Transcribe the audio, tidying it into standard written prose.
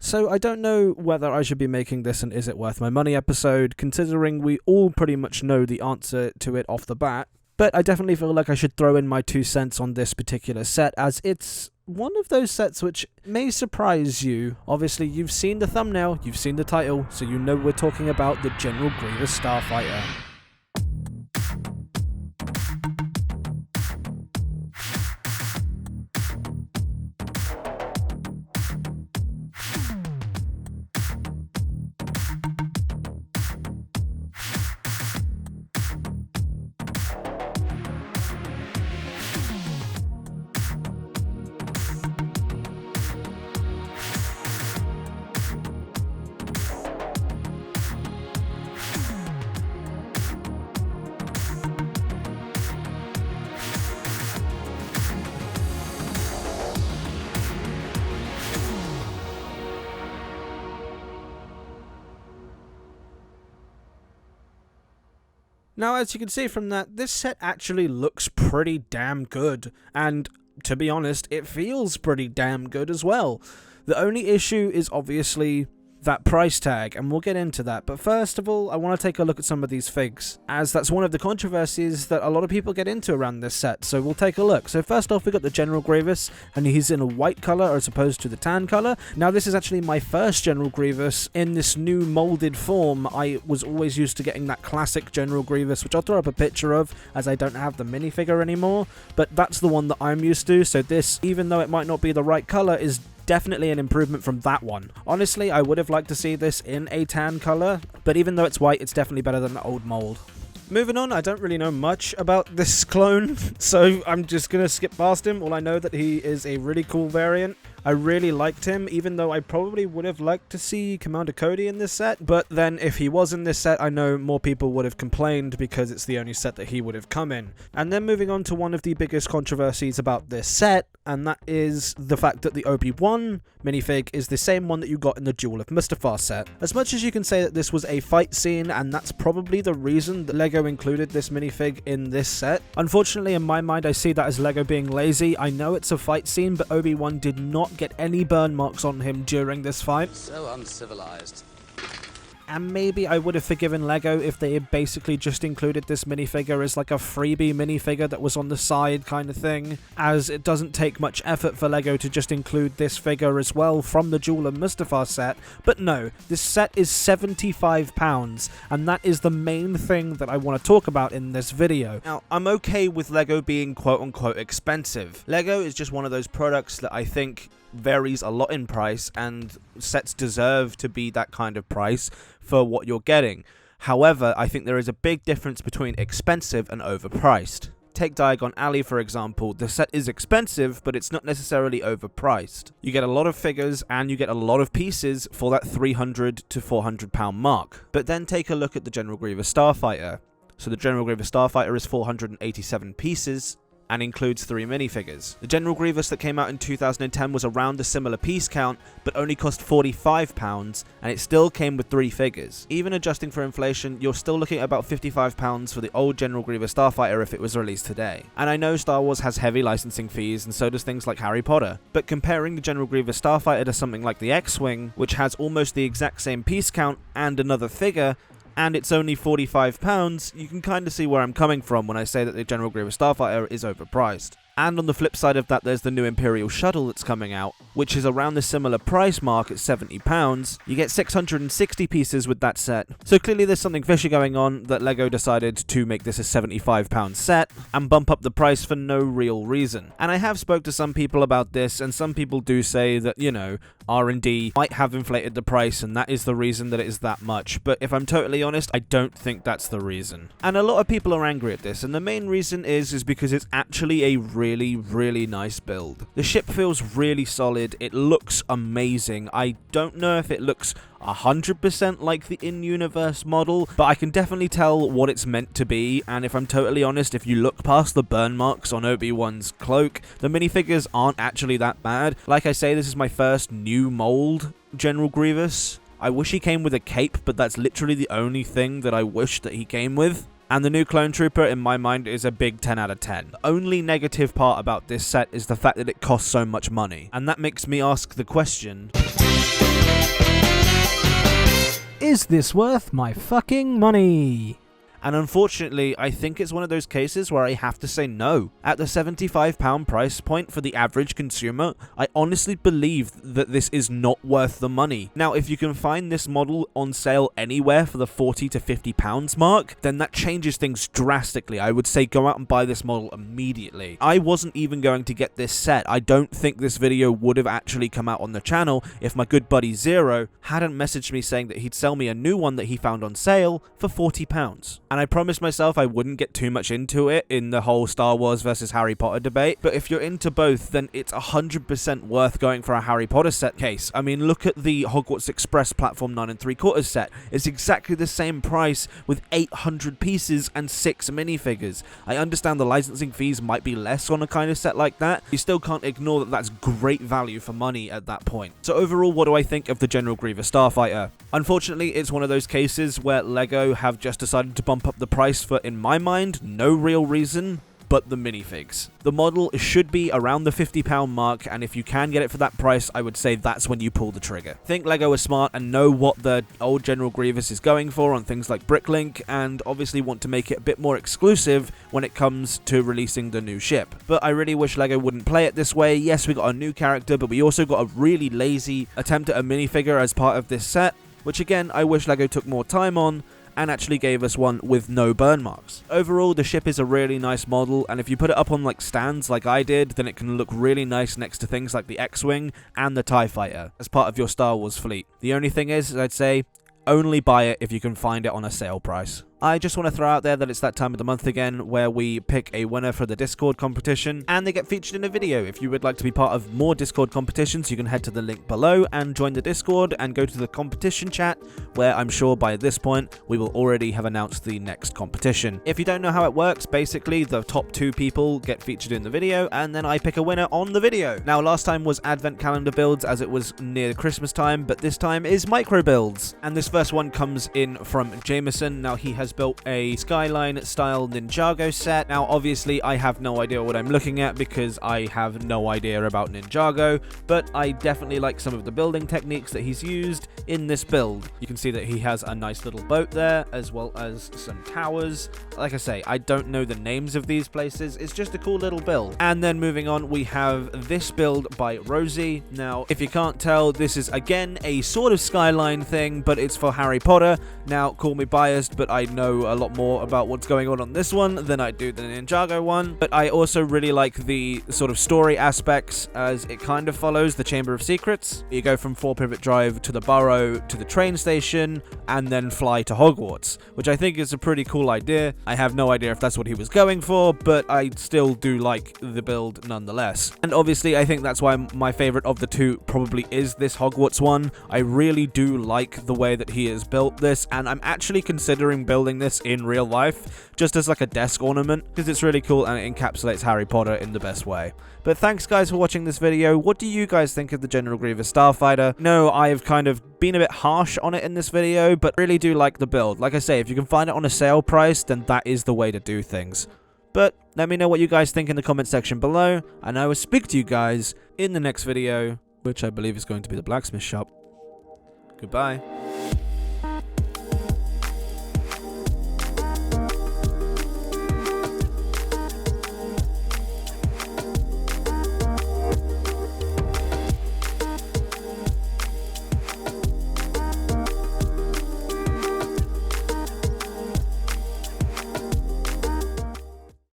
So I don't know whether I should be making this an Is It Worth My Money episode, considering we all pretty much know the answer to it off the bat, but I definitely feel like I should throw in my 2 cents on this particular set, as it's one of those sets which may surprise you. Obviously, you've seen the thumbnail, you've seen the title, so you know we're talking about the General Grievous Starfighter. Now, as you can see from that, this set actually looks pretty damn good, and to be honest, it feels pretty damn good as well. The only issue is obviously that price tag, and we'll get into that, but first of all, I want to take a look at some of these figs, as that's one of the controversies that a lot of people get into around this set, so we'll take a look. So first off, we got the General Grievous, and he's in a white colour as opposed to the tan colour. Now, this is actually my first General Grievous in this new moulded form. I was always used to getting that classic General Grievous, which I'll throw up a picture of, as I don't have the minifigure anymore, but that's the one that I'm used to, so this, even though it might not be the right colour, is definitely an improvement from that one. Honestly, I would have liked to see this in a tan colour, but even though it's white, it's definitely better than the old mould. Moving on, I don't really know much about this clone, so I'm just going to skip past him. All I know that he is a really cool variant. I really liked him, even though I probably would have liked to see Commander Cody in this set, but then if he was in this set, I know more people would have complained because it's the only set that he would have come in. And then moving on to one of the biggest controversies about this set, and that is the fact that the Obi-Wan minifig is the same one that you got in the Duel of Mustafar set. As much as you can say that this was a fight scene, and that's probably the reason that LEGO included this minifig in this set, unfortunately in my mind I see that as LEGO being lazy. I know it's a fight scene, but Obi-Wan did not get any burn marks on him during this fight. So uncivilized. And maybe I would have forgiven LEGO if they had basically just included this minifigure as like a freebie minifigure that was on the side kind of thing, as it doesn't take much effort for LEGO to just include this figure as well from the Duel of Mustafar set. But no, this set is £75, and that is the main thing that I want to talk about in this video. Now, I'm okay with LEGO being quote-unquote expensive. LEGO is just one of those products that I think varies a lot in price, and sets deserve to be that kind of price for what you're getting. However, I think there is a big difference between expensive and overpriced. Take Diagon Alley for example. The set is expensive, but it's not necessarily overpriced. You get a lot of figures and you get a lot of pieces for that £300 to £400 mark. But then take a look at the General Grievous Starfighter. So the General Grievous Starfighter is 487 pieces, and includes 3 minifigures. The General Grievous that came out in 2010 was around a similar piece count, but only cost £45, and it still came with 3 figures. Even adjusting for inflation, you're still looking at about £55 for the old General Grievous Starfighter if it was released today. And I know Star Wars has heavy licensing fees, and so does things like Harry Potter, but comparing the General Grievous Starfighter to something like the X-Wing, which has almost the exact same piece count and another figure, and it's only £45, you can kind of see where I'm coming from when I say that the General Grievous Starfighter is overpriced. And on the flip side of that, there's the new Imperial Shuttle that's coming out, which is around the similar price mark at £70. You get 660 pieces with that set. So clearly there's something fishy going on that LEGO decided to make this a £75 set and bump up the price for no real reason. And I have spoke to some people about this, and some people do say that, you know, R&D might have inflated the price and that is the reason that it is that much. But if I'm totally honest, I don't think that's the reason. And a lot of people are angry at this, and the main reason is because it's actually a really nice build. The ship feels really solid, it looks amazing. I don't know if it looks 100% like the in-universe model, but I can definitely tell what it's meant to be, and if I'm totally honest, if you look past the burn marks on Obi-Wan's cloak, the minifigures aren't actually that bad. Like I say, this is my first new mold General Grievous. I wish he came with a cape, but that's literally the only thing that I wish that he came with. And the new Clone Trooper, in my mind, is a big 10 out of 10. The only negative part about this set is the fact that it costs so much money. And that makes me ask the question, Is this worth my fucking money? And unfortunately, I think it's one of those cases where I have to say no. At the £75 price point for the average consumer, I honestly believe that this is not worth the money. Now, if you can find this model on sale anywhere for the £40 to £50 mark, then that changes things drastically. I would say go out and buy this model immediately. I wasn't even going to get this set. I don't think this video would have actually come out on the channel if my good buddy Zero hadn't messaged me saying that he'd sell me a new one that he found on sale for £40. And I promised myself I wouldn't get too much into it in the whole Star Wars versus Harry Potter debate, but if you're into both, then it's 100% worth going for a Harry Potter set case. I mean, look at the Hogwarts Express Platform 9 3/4 set. It's exactly the same price with 800 pieces and 6 minifigures. I understand the licensing fees might be less on a kind of set like that. You still can't ignore that that's great value for money at that point. So overall, what do I think of the General Grievous Starfighter? Unfortunately, it's one of those cases where LEGO have just decided to bump up the price for, in my mind, no real reason but the minifigs. The model should be around the £50 mark, and if you can get it for that price, I would say that's when you pull the trigger. I think LEGO are smart and know what the old General Grievous is going for on things like Bricklink, and obviously want to make it a bit more exclusive when it comes to releasing the new ship. But I really wish LEGO wouldn't play it this way. Yes, we got a new character, but we also got a really lazy attempt at a minifigure as part of this set, which again, I wish LEGO took more time on and actually gave us one with no burn marks. Overall, the ship is a really nice model, and if you put it up on like stands like I did, then it can look really nice next to things like the X-Wing and the TIE Fighter as part of your Star Wars fleet. The only thing is, I'd say, only buy it if you can find it on a sale price. I just want to throw out there that it's that time of the month again where we pick a winner for the Discord competition and they get featured in a video. If you would like to be part of more Discord competitions, you can head to the link below and join the Discord and go to the competition chat, where I'm sure by this point we will already have announced the next competition. If you don't know how it works, basically the top 2 people get featured in the video and then I pick a winner on the video. Now, last time was advent calendar builds as it was near Christmas time, but this time is micro builds. And this first one comes in from Jameson. Now, he has built a Skyline style Ninjago set. Now, obviously I have no idea what I'm looking at because I have no idea about Ninjago, but I definitely like some of the building techniques that he's used in this build. You can see that he has a nice little boat there, as well as some towers. Like I say, I don't know the names of these places. It's just a cool little build. And then moving on, we have this build by Rosie. Now, if you can't tell, this is again a sort of Skyline thing, but it's for Harry Potter. Now, call me biased, but I know a lot more about what's going on this one than I do the Ninjago one. But I also really like the sort of story aspects, as it kind of follows the Chamber of Secrets. You go from 4 Pivot Drive to the Burrow to the train station and then fly to Hogwarts, which I think is a pretty cool idea. I have no idea if that's what he was going for, but I still do like the build nonetheless. And obviously I think that's why my favorite of the 2 probably is this Hogwarts one. I really do like the way that he has built this, and I'm actually considering building this in real life just as like a desk ornament because it's really cool and it encapsulates Harry Potter in the best way. But thanks guys for watching this video. What do you guys think of the General Grievous Starfighter? No, I've kind of been a bit harsh on it in this video, but really do like the build. Like I say, if you can find it on a sale price, then that is the way to do things. But let me know what you guys think in the comment section below, and I will speak to you guys in the next video, which I believe is going to be the blacksmith shop. Goodbye.